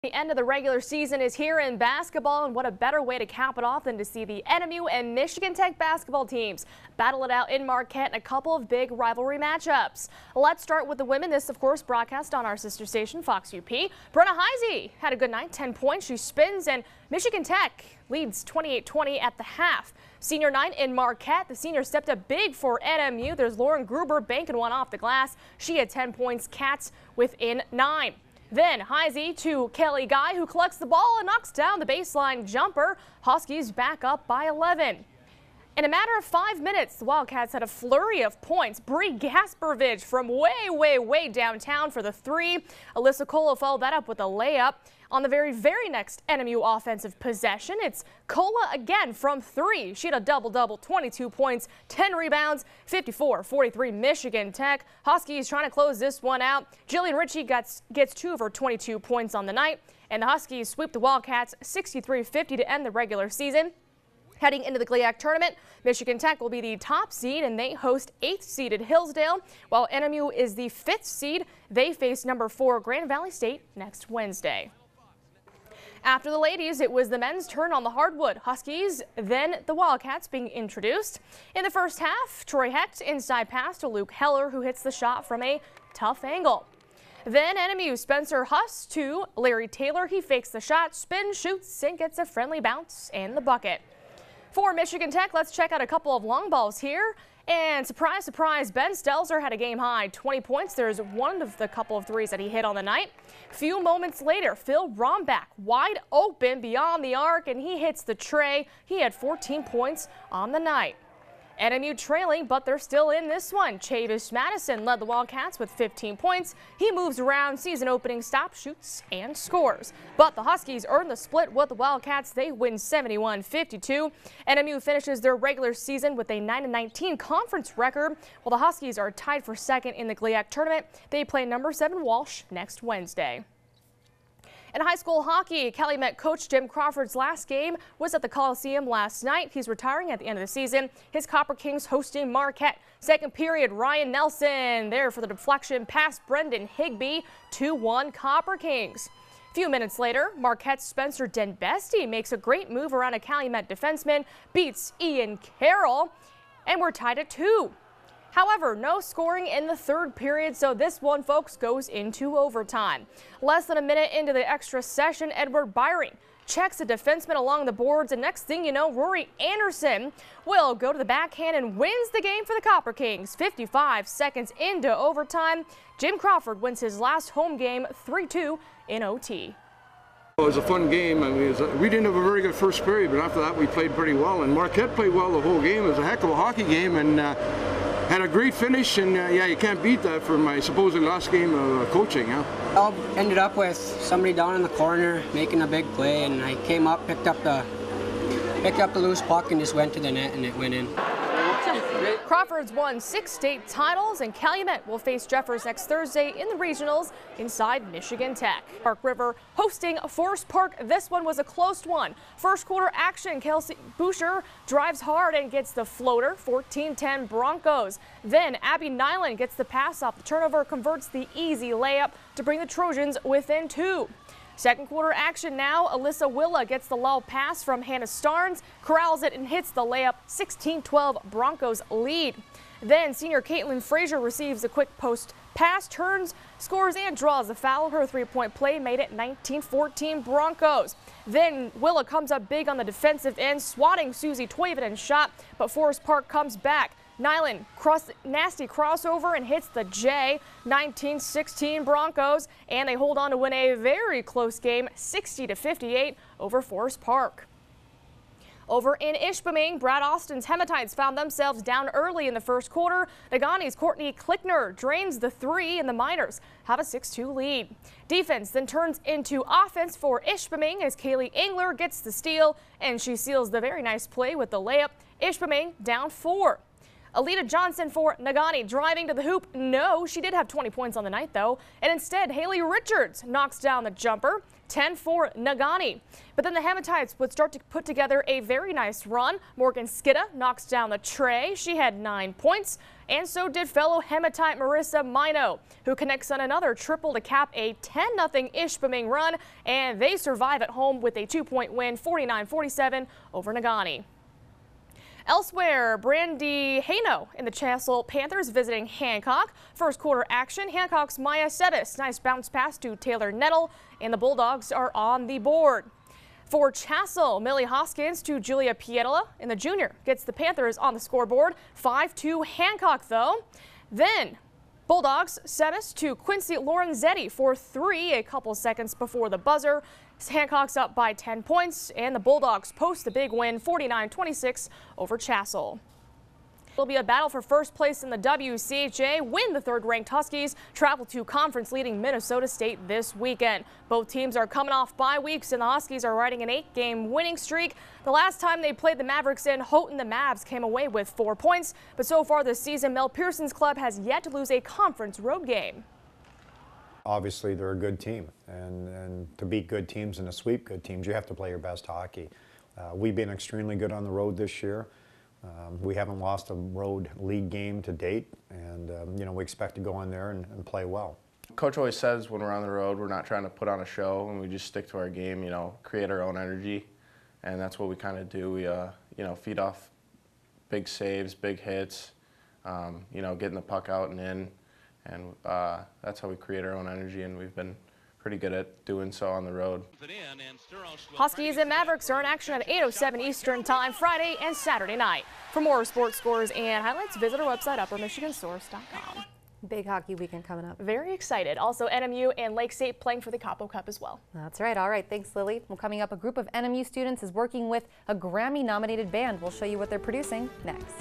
The end of the regular season is here in basketball, and what a better way to cap it off than to see the NMU and Michigan Tech basketball teams battle it out in Marquette in a couple of big rivalry matchups. Let's start with the women. This, of course, broadcast on our sister station, Fox UP. Brenna Heisey had a good night, 10 points. She spins, and Michigan Tech leads 28-20 at the half. Senior night in Marquette, the seniors stepped up big for NMU. There's Lauren Gruber banking one off the glass. She had 10 points, Cats within 9. Then Heisey to Kelly Guy, who collects the ball and knocks down the baseline jumper. Huskies back up by 11. In a matter of 5 minutes, the Wildcats had a flurry of points. Bree Gasperovich from way downtown for the 3. Alyssa Cola followed that up with a layup. On the very next NMU offensive possession, it's Cola again from 3. She had a double-double, 22 points, 10 rebounds, 54-43 Michigan Tech. Huskies trying to close this one out. Jillian Ritchie gets 2 of her 22 points on the night, and the Huskies sweep the Wildcats 63-50 to end the regular season. Heading into the GLIAC tournament, Michigan Tech will be the top seed, and they host 8th-seeded Hillsdale, while NMU is the 5th seed. They face number 4 Grand Valley State next Wednesday. After the ladies, it was the men's turn on the hardwood. Huskies, then the Wildcats being introduced. In the first half, Troy Hecht inside pass to Luke Heller, who hits the shot from a tough angle. Then NMU Spencer Huss to Larry Taylor. He fakes the shot, spins, shoots, and gets a friendly bounce and the bucket. For Michigan Tech, let's check out a couple of long balls here. And surprise, surprise, Ben Stelzer had a game-high 20 points. There's one of the couple of threes that he hit on the night. Few moments later, Phil Rombach wide open beyond the arc, and he hits the tray. He had 14 points on the night. NMU trailing, but they're still in this one. Chavis Madison led the Wildcats with 15 points. He moves around, sees an opening stop, shoots, and scores. But the Huskies earn the split with the Wildcats. They win 71-52. NMU finishes their regular season with a 9-19 conference record, while the Huskies are tied for second in the GLIAC tournament. They play number 7 Walsh next Wednesday. In high school hockey, Calumet coach Jim Crawford's last game was at the Coliseum last night. He's retiring at the end of the season. His Copper Kings hosting Marquette. Second period, Ryan Nelson there for the deflection past Brendan Higbee. 2-1 Copper Kings. A few minutes later, Marquette's Spencer Denbesti makes a great move around a Calumet defenseman, beats Ian Carroll, and we're tied at 2. However, no scoring in the third period, so this one, folks, goes into overtime. Less than a minute into the extra session, Edward Byring checks a defenseman along the boards, and next thing you know, Rory Anderson will go to the backhand and wins the game for the Copper Kings. 55 seconds into overtime, Jim Crawford wins his last home game 3-2 in OT. It was a fun game. I mean, we didn't have a very good first period, but after that we played pretty well, and Marquette played well the whole game. It was a heck of a hockey game, and had a great finish, and yeah, you can't beat that for my supposedly last game of coaching. Huh? I ended up with somebody down in the corner making a big play, and I came up, picked up the loose puck, and just went to the net, and it went in. Crawford's won 6 state titles, and Calumet will face Jeffers next Thursday in the regionals inside Michigan Tech. Park River hosting Forest Park. This one was a close one. First quarter action, Kelsey Boucher drives hard and gets the floater, 14-10 Broncos. Then Abby Nyland gets the pass off the turnover, converts the easy layup to bring the Trojans within 2. Second quarter action now. Alyssa Willa gets the low pass from Hannah Starnes, corrals it and hits the layup. 16-12 Broncos lead. Then senior Caitlin Frazier receives a quick post pass, turns, scores, and draws a foul. Her three-point play made it 19-14 Broncos. Then Willa comes up big on the defensive end, swatting Susie Toivonen shot, but Forest Park comes back. Nyland nasty crossover and hits the J. 19-16 Broncos, and they hold on to win a very close game, 60-58 over Forest Park. Over in Ishpeming, Brad Austin's Hematites found themselves down early in the first quarter. Negaunee's Courtney Klickner drains the 3, and the Miners have a 6-2 lead. Defense then turns into offense for Ishpeming as Kaylee Engler gets the steal, and she seals the very nice play with the layup. Ishpeming down 4. Alita Johnson for Negaunee driving to the hoop. No, she did have 20 points on the night, though. And instead, Haley Richards knocks down the jumper. 10-4 Negaunee. But then the Hematites would start to put together a very nice run. Morgan Skidda knocks down the tray. She had 9 points, and so did fellow Hematite Marissa Mino, who connects on another triple to cap a 10-0 Ishpeming run, and they survive at home with a 2-point win, 49-47 over Negaunee. Elsewhere, Brandy Hano in the Chassell Panthers visiting Hancock. First quarter action, Hancock's Maya Sebis. Nice bounce pass to Taylor Nettle, and the Bulldogs are on the board. For Chassell, Millie Hoskins to Julia Pietola, and the junior gets the Panthers on the scoreboard. 5-2 Hancock, though. Then Bulldogs, Sebis to Quincy Lorenzetti for 3 a couple seconds before the buzzer. Hancock's up by 10 points, and the Bulldogs post the big win, 49-26 over Chassell. It'll be a battle for first place in the WCHA. Win the third-ranked Huskies travel to conference-leading Minnesota State this weekend. Both teams are coming off bye weeks, and the Huskies are riding an 8-game winning streak. The last time they played the Mavericks in Houghton, the Mavs came away with 4 points. But so far this season, Mel Pearson's club has yet to lose a conference road game. Obviously, they're a good team, and to beat good teams and to sweep good teams, you have to play your best hockey. We've been extremely good on the road this year. We haven't lost a road league game to date, and you know, we expect to go in there and play well. Coach always says when we're on the road, we're not trying to put on a show, and we just stick to our game. You know, create our own energy, and that's what we kind of do. We you know, feed off big saves, big hits. You know, getting the puck out and in. And that's how we create our own energy, and we've been pretty good at doing so on the road. Huskies and Mavericks are in action at 8:07 Eastern Time Friday and Saturday night. For more sports scores and highlights, visit our website, uppermichigansource.com. Big hockey weekend coming up. Very excited. Also, NMU and Lake State playing for the Capo Cup as well. That's right. All right. Thanks, Lily. Well, coming up, a group of NMU students is working with a Grammy-nominated band. We'll show you what they're producing next.